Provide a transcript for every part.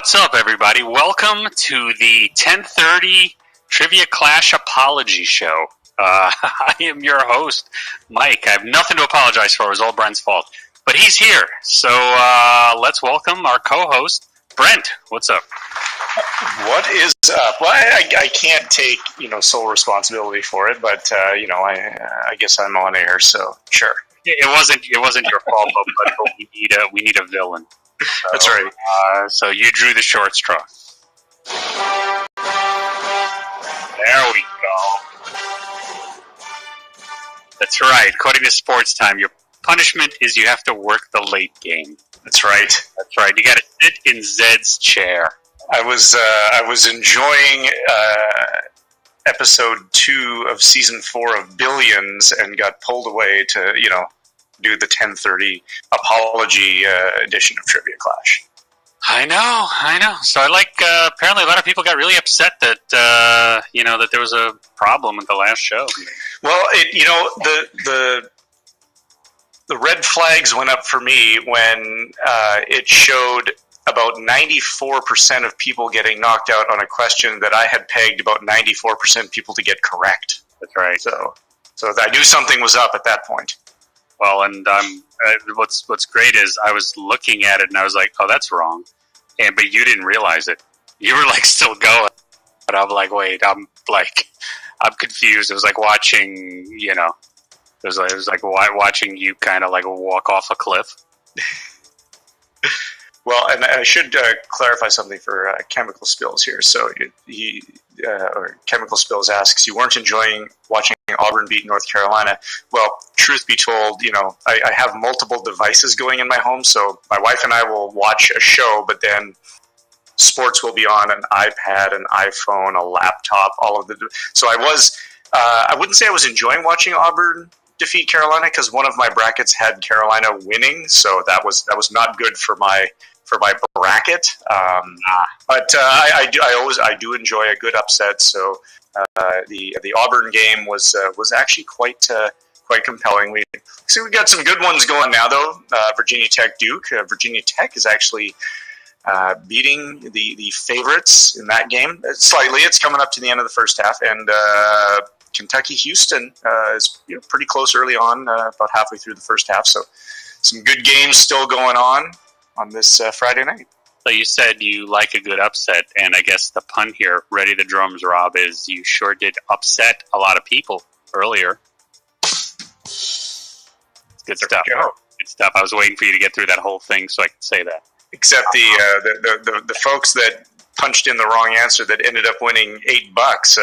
What's up, everybody? Welcome to the 10:30 Trivia Clash Apology Show. I am your host, Mike. I have nothing to apologize for. It was all Brent's fault. But he's here. So let's welcome our co-host, Brent. What's up? What is up? Well, I can't take sole responsibility for it, but I guess I'm on air, so sure. It wasn't your fault, but we need a villain. So, that's right. So you drew the short straw. There we go. That's right. According to Sports Time, your punishment is you have to work the late game. That's right. That's right. You got to sit in Zed's chair. I was enjoying episode 2 of season 4 of Billions and got pulled away to do the 10:30 apology edition of Trivia Clash. I know. So apparently a lot of people got really upset that that there was a problem with the last show. Well, the red flags went up for me when it showed about 94% of people getting knocked out on a question that I had pegged about 94% of people to get correct. That's right. So I knew something was up at that point. Well, and what's great is I was looking at it and I was like, oh, that's wrong. But you didn't realize it. You were still going. But I'm like, wait, I'm confused. It was like watching, it was like watching you kind of walk off a cliff. Well, and I should clarify something for Chemical Spills here. So Chemical Spills asks, you weren't enjoying watching Auburn beat North Carolina. Well, truth be told, I have multiple devices going in my home, so my wife and I will watch a show, but then sports will be on an iPad, an iPhone, a laptop, all of the... So I wouldn't say I was enjoying watching Auburn defeat Carolina because one of my brackets had Carolina winning, so that was not good for my bracket. But I do enjoy a good upset. So the Auburn game was actually quite compelling. We got some good ones going now though. Virginia Tech Duke. Virginia Tech is actually beating the favorites in that game slightly. It's coming up to the end of the first half, and Kentucky Houston is pretty close early on, about halfway through the first half. So some good games still going on this Friday night. So you said you like a good upset, and I guess the pun here, ready the drums, Rob, is you sure did upset a lot of people earlier. Good stuff. Good stuff. I was waiting for you to get through that whole thing so I could say that. Except the folks that punched in the wrong answer that ended up winning $8,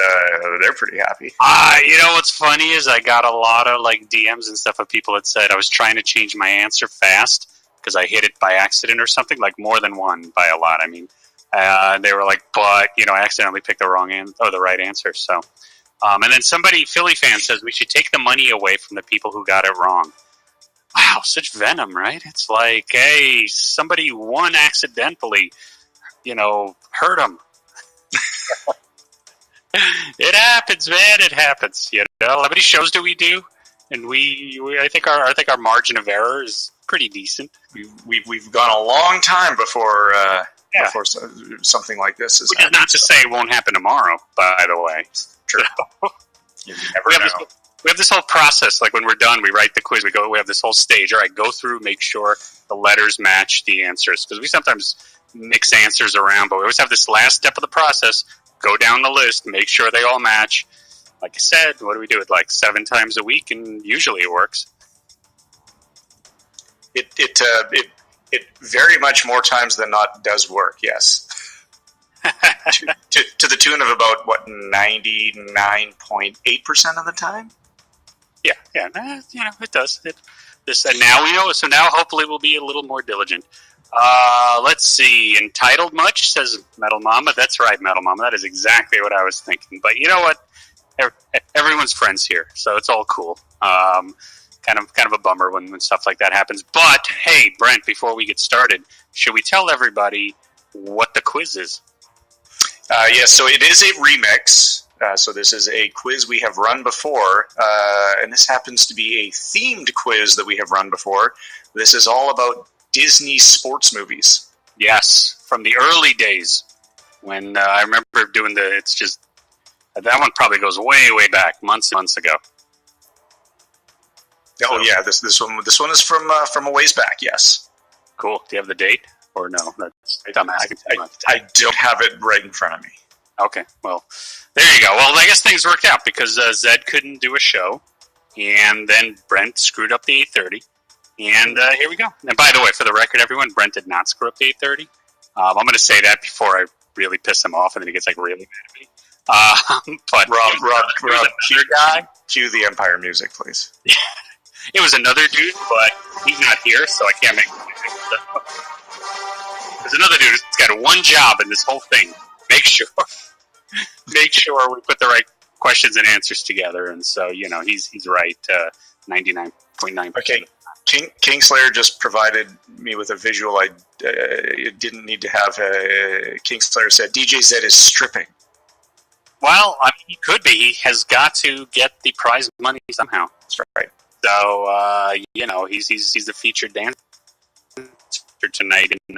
they're pretty happy. What's funny is I got a lot of DMs and stuff of people that said I was trying to change my answer fast because I hit it by accident or something, more than one by a lot. I mean, they were like, but I accidentally picked the right answer. So, and then Philly fan says we should take the money away from the people who got it wrong. Wow, such venom, right? It's like, hey, somebody won accidentally, hurt them. It happens, man. It happens. How many shows do we do? And I think our margin of error is pretty decent. We've gone a long time before something like this is. Which is not to say it won't happen tomorrow. By the way, true. You never know. We have this whole process. When we're done, we write the quiz. We have this whole stage. All right, go through, make sure the letters match the answers because we sometimes mix answers around, but we always have this last step of the process. Go down the list, make sure they all match. Like I said, what do we do it 7 times a week, and usually it works. It very much more times than not does work. Yes, to the tune of about 99.8% of the time. Yeah, it does. And now we know. So now hopefully we'll be a little more diligent. Let's see. Entitled much, says Metal Mama. That's right, Metal Mama. That is exactly what I was thinking. But you know what? Everyone's friends here, so it's all cool. Kind of a bummer when stuff like that happens. But hey, Brent, before we get started, should we tell everybody what the quiz is? Yes, so it is a remix. So this is a quiz we have run before, and this happens to be a themed quiz that we have run before. This is all about Disney sports movies. Yes, from the early days when I remember doing it's just, that one probably goes way, way back, months and months ago. Oh yeah, this one is from a ways back. Yes. Cool. Do you have the date or no? I'm asking too much. I don't have it right in front of me. Okay, well, there you go. Well, I guess things worked out because Zed couldn't do a show, and then Brent screwed up the 8:30, and here we go. And by the way, for the record, everyone, Brent did not screw up the 8:30. I'm going to say that before I really piss him off, and then he gets like really mad at me. But Rob, guy, cue the Empire music, please. It was another dude, but he's not here, so I can't make the music. There's another dude who's got one job in this whole thing. Make sure we put the right questions and answers together. And so, he's right 99.9%. Okay. Kingslayer just provided me with a visual I didn't need to have. Kingslayer said DJ Zed is stripping. Well, I mean, he could be. He has got to get the prize money somehow. That's right. So, he's the featured dancer tonight in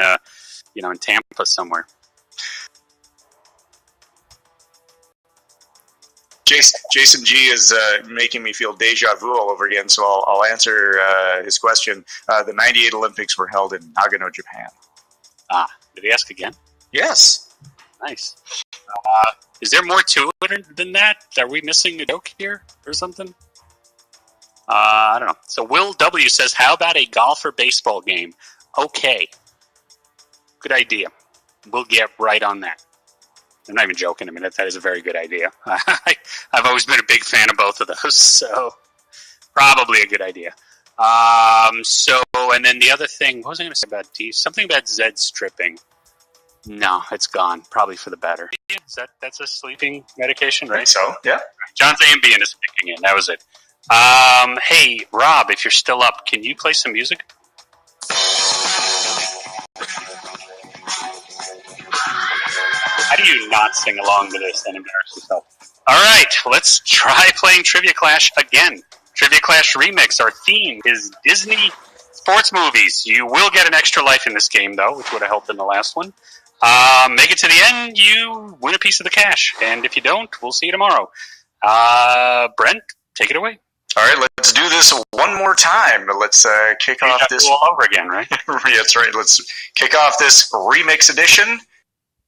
Tampa somewhere. Jason G is making me feel deja vu all over again, so I'll answer his question. The 98 Olympics were held in Nagano, Japan. Did he ask again? Yes. Nice. Is there more to it than that? Are we missing a joke here or something? I don't know. So Will W says, how about a golf or baseball game? Okay. Good idea. We'll get right on that. I'm not even joking. I mean, that is a very good idea. I've always been a big fan of both of those, so probably a good idea. And then the other thing, what was I going to say about D? Something about Zed stripping. No, it's gone. Probably for the better. That's a sleeping medication, right? I think so, yeah. John's Ambien is kicking in. That was it. Hey, Rob, if you're still up, can you play some music? How do you not sing along to this and embarrass yourself? All right, let's try playing Trivia Clash again. Trivia Clash Remix. Our theme is Disney sports movies. You will get an extra life in this game, though, which would have helped in the last one. Make it to the end, you win a piece of the cash. And if you don't, we'll see you tomorrow. Brent, take it away. All right, let's do this one more time. Let's kick off this all over again, right? Yeah, that's right. Let's kick off this remix edition.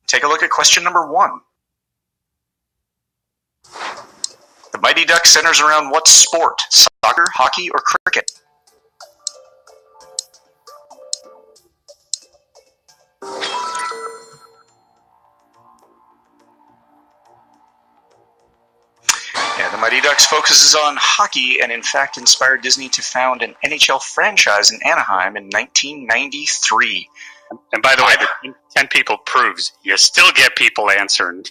Take a look at question number 1. The Mighty Ducks centers around what sport? Soccer, hockey, or cricket? Yeah, the Mighty Ducks focuses on hockey and in fact inspired Disney to found an NHL franchise in Anaheim in 1993. And by the way, the 10 people proves you still get people answering,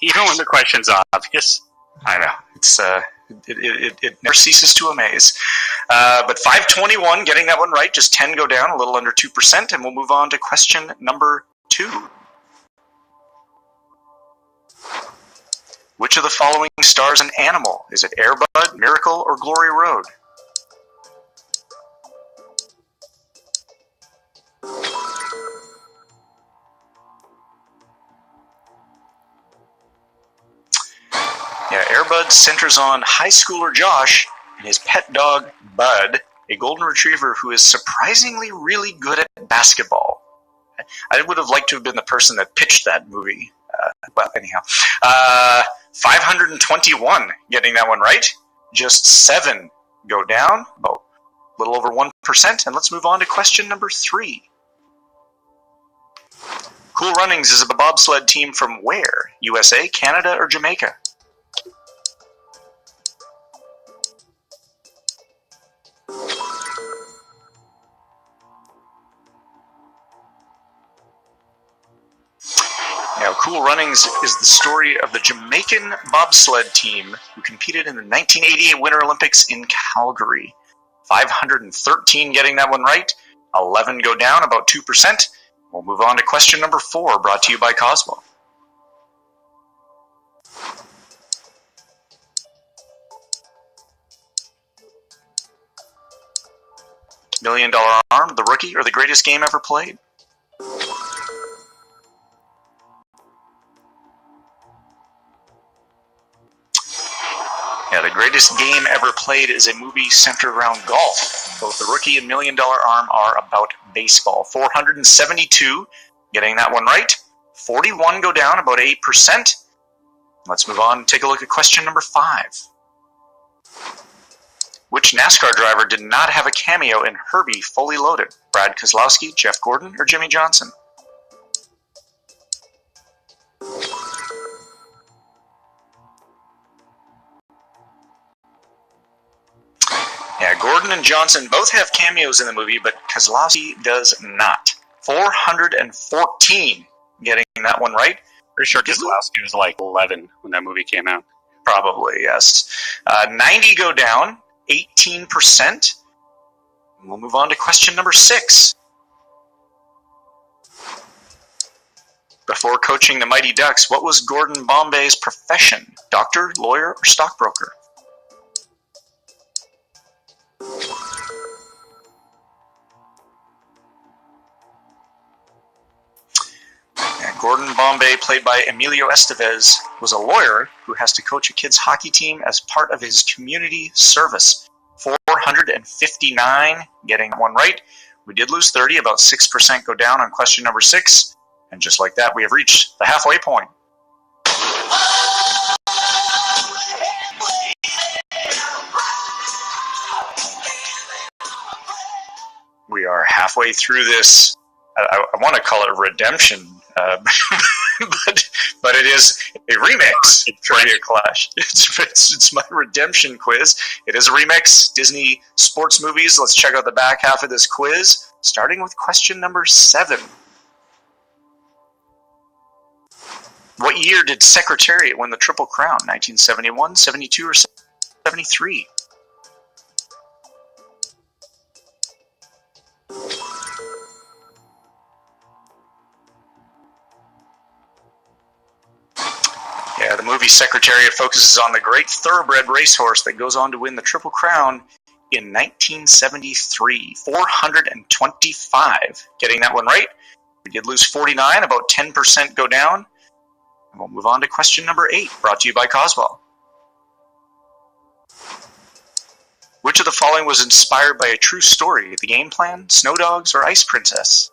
even when the question's obvious. I know. It's it never ceases to amaze. But 521, getting that one right, just 10 go down, a little under 2%, and we'll move on to question number 2. Which of the following stars an animal? Is it Air Bud, Miracle, or Glory Road? Yeah, Air Bud centers on high schooler Josh and his pet dog, Bud, a golden retriever who is surprisingly really good at basketball. I would have liked to have been the person that pitched that movie. Well, anyhow. 521, getting that one right. Just 7 go down, about a little over 1%. And let's move on to question number 3. Cool Runnings is a bobsled team from where? USA, Canada, or Jamaica? Now, Cool Runnings is the story of the Jamaican bobsled team who competed in the 1988 Winter Olympics in Calgary. 513 getting that one right. 11 go down, about 2%. We'll move on to question number 4, brought to you by Cosmo. $1 Million Arm, The Rookie, or the greatest game ever played? Yeah, the greatest game ever played is a movie centered around golf. Both The Rookie and $1 Million Arm are about baseball. 472, getting that one right. 41 go down, about 8%. Let's move on and take a look at question number 5. Which NASCAR driver did not have a cameo in Herbie Fully Loaded? Brad Keselowski, Jeff Gordon, or Jimmy Johnson? Yeah, Gordon and Johnson both have cameos in the movie, but Keselowski does not. 414, getting that one right. Pretty sure Keselowski was like 11 when that movie came out. Probably, yes. 90 go down, 18%. We'll move on to question number 6. Before coaching the Mighty Ducks, what was Gordon Bombay's profession? Doctor, lawyer, or stockbroker? Gordon Bombay, played by Emilio Estevez, was a lawyer who has to coach a kids' hockey team as part of his community service. 459, getting that one right. We did lose 30, about 6% go down on question number 6. And just like that, we have reached the halfway point. We are halfway through this. I want to call it redemption, but it is a remix trivia clash. It's my redemption quiz. It is a remix. Disney sports movies. Let's check out the back half of this quiz, starting with question number 7. What year did Secretariat win the Triple Crown? 1971, 72, or 73? Yeah, the movie Secretariat focuses on the great thoroughbred racehorse that goes on to win the Triple Crown in 1973. 425. Getting that one right. We did lose 49, about 10% go down. And we'll move on to question number 8, brought to you by Coswell. Which of the following was inspired by a true story? The Game Plan, Snow Dogs, or Ice Princess?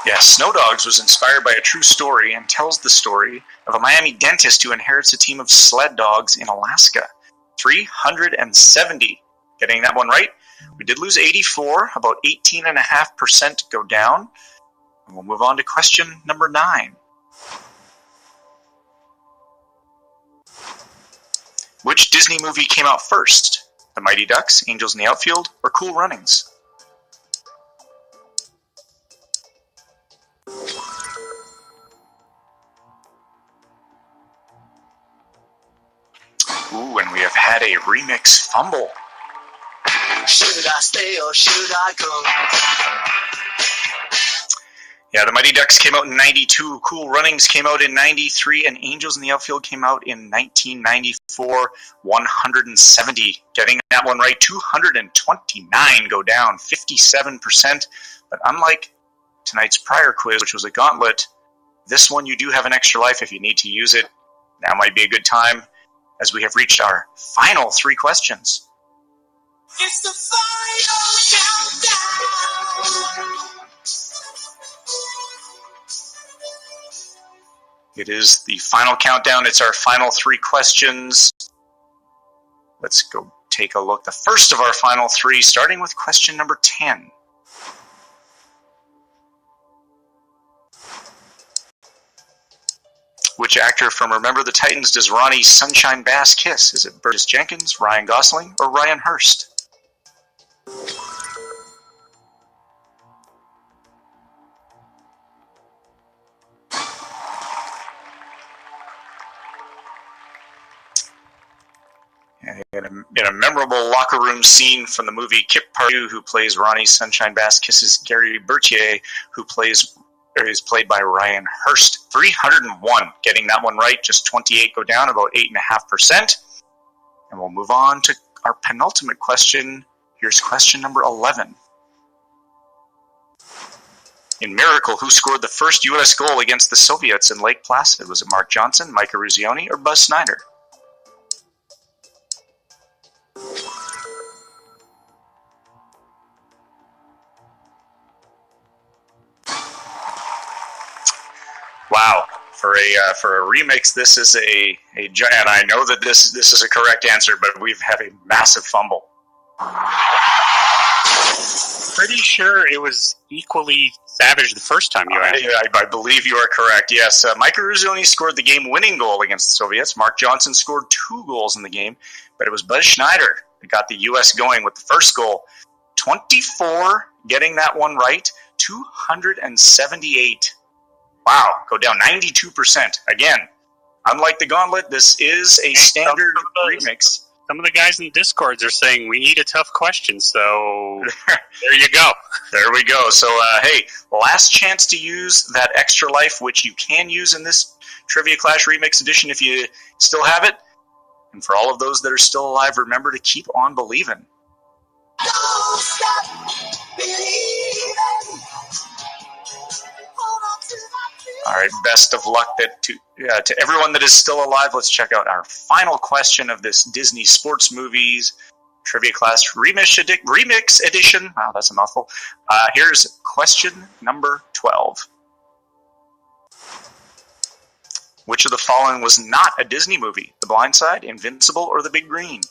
Yes, Snow Dogs was inspired by a true story and tells the story of a Miami dentist who inherits a team of sled dogs in Alaska. 370. Getting that one right. We did lose 84, about 18.5% go down. And we'll move on to question number 9. Which Disney movie came out first? The Mighty Ducks, Angels in the Outfield, or Cool Runnings? Ooh, and we have had a remix fumble. Should I stay or should I go? Yeah, the Mighty Ducks came out in 92, Cool Runnings came out in 93, and Angels in the Outfield came out in 1994. 170. Getting that one right. 229 go down, 57%. But unlike tonight's prior quiz, which was a gauntlet, this one you do have an extra life if you need to use it. Now might be a good time, as we have reached our final 3 questions. It's the final countdown. It is the final countdown. It's our final 3 questions. Let's go take a look. The first of our final 3, starting with question number 10. Which actor from Remember the Titans does Ronnie Sunshine Bass kiss? Is it Burgess Jenkins, Ryan Gosling, or Ryan Hurst? In a memorable locker room scene from the movie, Kip Pardue, who plays Ronnie Sunshine Bass, kisses Gary Bertier, who is played by Ryan Hurst. 301. Getting that one right. Just 28 go down, about 8.5%. And we'll move on to our penultimate question. Here's question number 11. In Miracle, who scored the first U.S. goal against the Soviets in Lake Placid? Was it Mark Johnson, Mike Eruzione, or Buzz Snyder? Wow. For a remix, this is a giant. I know that this is a correct answer, but we've had a massive fumble. Pretty sure it was equally savage the first time you asked. I believe you are correct. Yes, Mike Eruzione scored the game-winning goal against the Soviets. Mark Johnson scored 2 goals in the game, but it was Buzz Snyder that got the U.S. going with the first goal. 24, getting that one right. 278. Wow, go down 92%. Again, unlike the Gauntlet, this is a standard remix. Some of the guys in Discords are saying we need a tough question, so there you go. There we go. So, hey, last chance to use that extra life, which you can use in this Trivia Clash Remix Edition if you still have it. And for all of those that are still alive, remember to keep on believing. Don't stop believing. Hold on to that. All right, best of luck to everyone that is still alive. Let's check out our final question of this Disney Sports Movies Trivia Class Remix Edition. Wow, that's a mouthful. Here's question number 12. Which of the following was not a Disney movie? The Blind Side, Invincible, or The Big Green?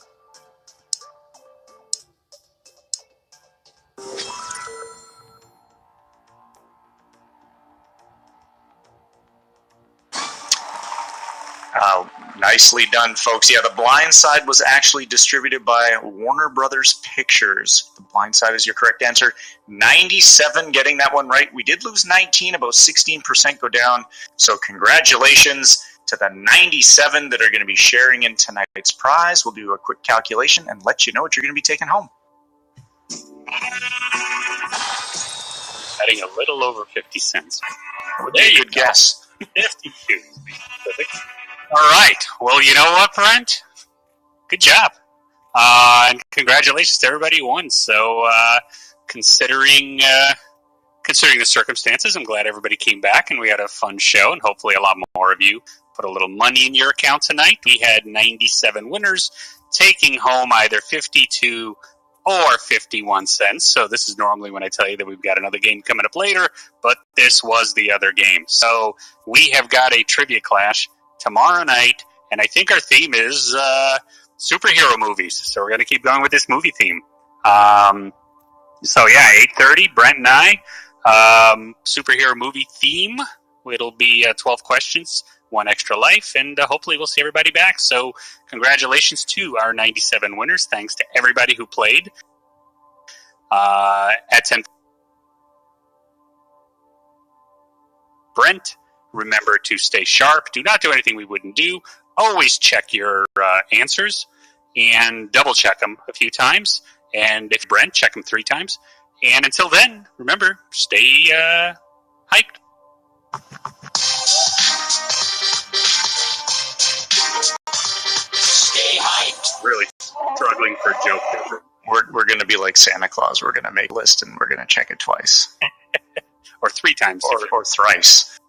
Nicely done, folks. Yeah, The Blind Side was actually distributed by Warner Brothers Pictures. The Blind Side is your correct answer. 97 getting that one right. We did lose 19, about 16% go down. So congratulations to the 97 that are going to be sharing in tonight's prize. We'll do a quick calculation and let you know what you're going to be taking home. Adding a little over 50 cents. There you good guess. 52. Perfect. All right. Well, you know what, Brent? Good job. And congratulations to everybody who won. So, considering the circumstances, I'm glad everybody came back and we had a fun show, and hopefully a lot more of you put a little money in your account tonight. We had 97 winners taking home either 52 or 51 cents. So this is normally when I tell you that we've got another game coming up later, but this was the other game. So we have got a trivia clash tomorrow night, and I think our theme is superhero movies. So we're going to keep going with this movie theme. So yeah, 8:30, Brent and I, superhero movie theme. It'll be 12 questions, 1 extra life, and hopefully we'll see everybody back. So congratulations to our 97 winners. Thanks to everybody who played. At 10, Brent, remember to stay sharp. Do not do anything we wouldn't do. Always check your answers and double check them a few times. And if Brent, check them 3 times. And until then, remember, stay hyped. Stay hyped. Really struggling for a joke there. We're going to be like Santa Claus. We're going to make a list and we're going to check it twice. Or 3 times. Or thrice.